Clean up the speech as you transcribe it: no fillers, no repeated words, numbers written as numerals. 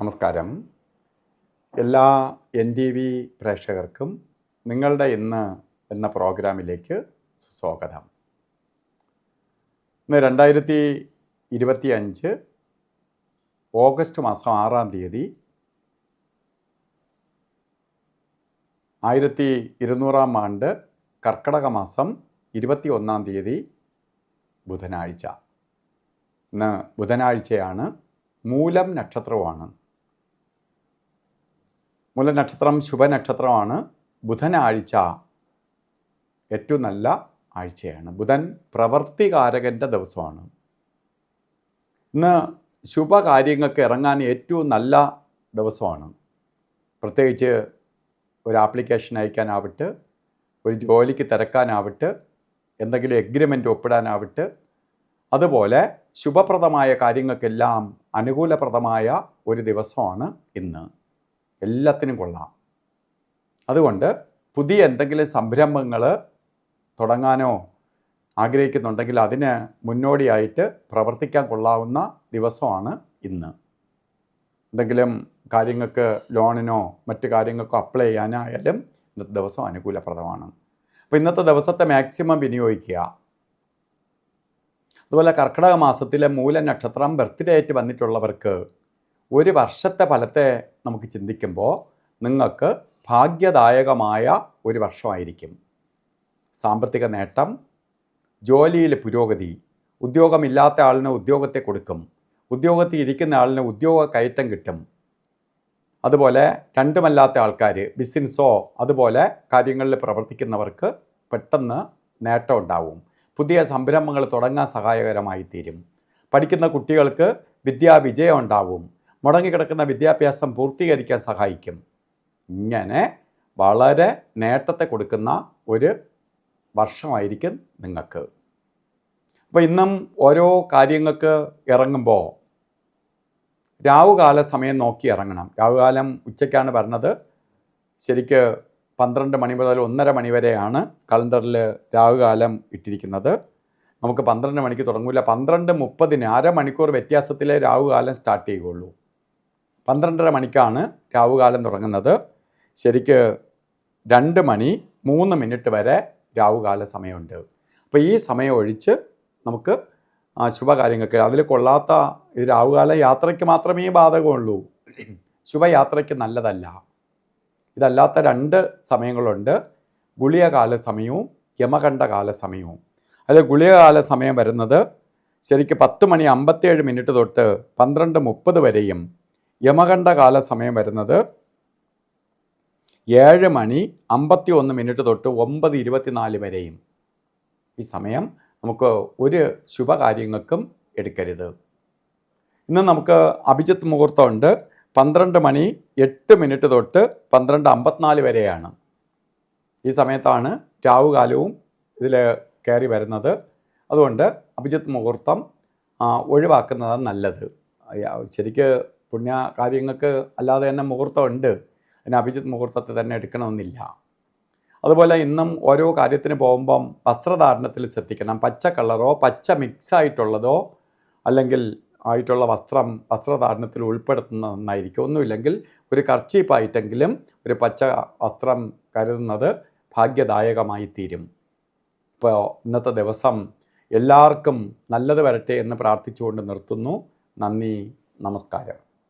നമസ്കാരം. എല്ലാ NTV പ്രേക്ഷകർക്കും നിങ്ങളുടെ ഇന്ന് എന്ന പ്രോഗ്രാമിലേക്ക് സ്വാഗതം. ഇന്ന് 2025 ഓഗസ്റ്റ് മാസം 6-ാം തീയതി 1200-ാം ആണ്ട് കർക്കിടക മാസം 21-ാം തീയതി ബുധനാഴ്ച. ഇന്ന് ബുധനാഴ്ചയാണ്. മൂലം നക്ഷത്രവുമാണ്. മൂലം നക്ഷത്രം ശുഭനക്ഷത്രമാണ്. ബുധനാഴ്ച ഏറ്റവും നല്ല ആഴ്ചയാണ്. ബുധൻ പ്രവൃത്തികാരകൻ്റെ ദിവസമാണ്. ഇന്ന് ശുഭകാര്യങ്ങൾക്ക് ഇറങ്ങാൻ ഏറ്റവും നല്ല ദിവസമാണ്. പ്രത്യേകിച്ച് ഒരു ആപ്ലിക്കേഷൻ അയക്കാനാവട്ടെ, ഒരു ജോലിക്ക് തിരക്കാനാവട്ടെ, എന്തെങ്കിലും എഗ്രിമെൻ്റ് ഒപ്പിടാനാവട്ടെ, അതുപോലെ ശുഭപ്രദമായ കാര്യങ്ങൾക്കെല്ലാം അനുകൂലപ്രദമായ ഒരു ദിവസമാണ് ഇന്ന്. എല്ലാത്തിനും കൊള്ളാം. അതുകൊണ്ട് പുതിയ എന്തെങ്കിലും സംരംഭങ്ങൾ തുടങ്ങാനോ ആഗ്രഹിക്കുന്നുണ്ടെങ്കിൽ അതിന് മുന്നോടിയായിട്ട് പ്രവർത്തിക്കാൻ കൊള്ളാവുന്ന ദിവസമാണ് ഇന്ന്. എന്തെങ്കിലും കാര്യങ്ങൾക്ക് ലോണിനോ മറ്റു കാര്യങ്ങൾക്കോ അപ്ലൈ ചെയ്യാനായാലും ഇന്നത്തെ ദിവസം അനുകൂലപ്രദമാണ്. അപ്പോൾ ഇന്നത്തെ ദിവസത്തെ മാക്സിമം വിനിയോഗിക്കുക. അതുപോലെ കർക്കിടക മാസത്തിലെ മൂല നക്ഷത്രം ബർത്ത്ഡേ ആയിട്ട് വന്നിട്ടുള്ളവർക്ക് ഒരു വർഷത്തെ ഫലത്തെ നമുക്ക് ചിന്തിക്കുമ്പോൾ നിങ്ങൾക്ക് ഭാഗ്യദായകമായ ഒരു വർഷമായിരിക്കും. സാമ്പത്തിക നേട്ടം, ജോലിയിലെ പുരോഗതി, ഉദ്യോഗമില്ലാത്ത ആളിന് ഉദ്യോഗത്തെ കൊടുക്കും, ഉദ്യോഗത്തിൽ ഇരിക്കുന്ന ആളിന് ഉദ്യോഗ കയറ്റം കിട്ടും. അതുപോലെ രണ്ടുമല്ലാത്ത ആൾക്കാർ ബിസിനസ്സോ അതുപോലെ കാര്യങ്ങളിൽ പ്രവർത്തിക്കുന്നവർക്ക് പെട്ടെന്ന് നേട്ടം ഉണ്ടാവും. പുതിയ സംരംഭങ്ങൾ തുടങ്ങാൻ സഹായകരമായി തീരും. പഠിക്കുന്ന കുട്ടികൾക്ക് വിദ്യാവിജയം ഉണ്ടാവും. മുടങ്ങിക്കിടക്കുന്ന വിദ്യാഭ്യാസം പൂർത്തീകരിക്കാൻ സഹായിക്കും. ഇങ്ങനെ വളരെ നേട്ടത്തെ കൊടുക്കുന്ന ഒരു വർഷമായിരിക്കും നിങ്ങൾക്ക്. അപ്പോൾ ഇന്നും ഓരോ കാര്യങ്ങൾക്ക് ഇറങ്ങുമ്പോൾ രാവുകാല സമയം നോക്കി ഇറങ്ങണം. രാവുകാലം ഉച്ചയ്ക്കാണ് പറഞ്ഞത്. ശരിക്ക് 12 മണി മുതൽ 1:30 മണി വരെയാണ് കലണ്ടറിൽ രാവുകാലം ഇട്ടിരിക്കുന്നത്. നമുക്ക് 12 മണിക്ക് തുടങ്ങില്ല. 12:30 അരമണിക്കൂർ വ്യത്യാസത്തിലേ രാവുകാലം സ്റ്റാർട്ട് ചെയ്യുകയുള്ളൂ. 12:30 മണിക്കാണ് രാവുകാലം തുടങ്ങുന്നത്. ശരിക്ക് 2 മണി 3 മിനിറ്റ് വരെ രാവുകാല സമയമുണ്ട്. അപ്പോൾ ഈ സമയം ഒഴിച്ച് നമുക്ക് ശുഭകാര്യങ്ങൾക്ക് അതിൽ കൊള്ളാത്ത ഈ രാവുകാല യാത്രയ്ക്ക് മാത്രമേ ബാധകമുള്ളൂ. ശുഭയാത്രയ്ക്ക് നല്ലതല്ല. ഇതല്ലാത്ത 2 സമയങ്ങളുണ്ട്. ഗുളികകാല സമയവും യമകണ്ഠകാല സമയവും. അതിൽ ഗുളികകാല സമയം വരുന്നത് ശരിക്ക് 10:57 തൊട്ട് 12:30 വരെയും യമകണ്ഠകാല സമയം വരുന്നത് 7:51 തൊട്ട് 9:24 വരെയും. ഈ സമയം നമുക്ക് ഒരു ശുഭകാര്യങ്ങൾക്കും എടുക്കരുത്. ഇന്ന് നമുക്ക് അഭിജിത്ത് മുഹൂർത്തമുണ്ട്. 12:08 തൊട്ട് 12:54 വരെയാണ്. ഈ സമയത്താണ് രാവുകാലവും ഇതിൽ കയറി വരുന്നത്. അതുകൊണ്ട് അഭിജിത്ത് മുഹൂർത്തം ഒഴിവാക്കുന്നതാണ് നല്ലത്. ശരിക്ക് പുണ്യ കാര്യങ്ങൾക്ക് അല്ലാതെ തന്നെ മുഹൂർത്തമുണ്ട്. അതിന് അഭിജിത്ത് മുഹൂർത്തത്തെ തന്നെ എടുക്കണമെന്നില്ല. അതുപോലെ ഇന്നും ഓരോ കാര്യത്തിന് പോകുമ്പം വസ്ത്രധാരണത്തിൽ ശ്രദ്ധിക്കണം. പച്ച കളറോ പച്ച മിക്സായിട്ടുള്ളതോ അല്ലെങ്കിൽ ആയിട്ടുള്ള വസ്ത്രധാരണത്തിൽ ഉൾപ്പെടുത്തുന്നത് നന്നായിരിക്കും. ഒന്നുമില്ലെങ്കിൽ ഒരു കർച്ചീപ്പായിട്ടെങ്കിലും ഒരു പച്ച വസ്ത്രം കരുതുന്നത് ഭാഗ്യദായകമായി തീരും. ഇപ്പോൾ ഇന്നത്തെ ദിവസം എല്ലാവർക്കും നല്ലത് വരട്ടെ എന്ന് പ്രാർത്ഥിച്ചുകൊണ്ട് നിർത്തുന്നു. നന്ദി, നമസ്കാരം.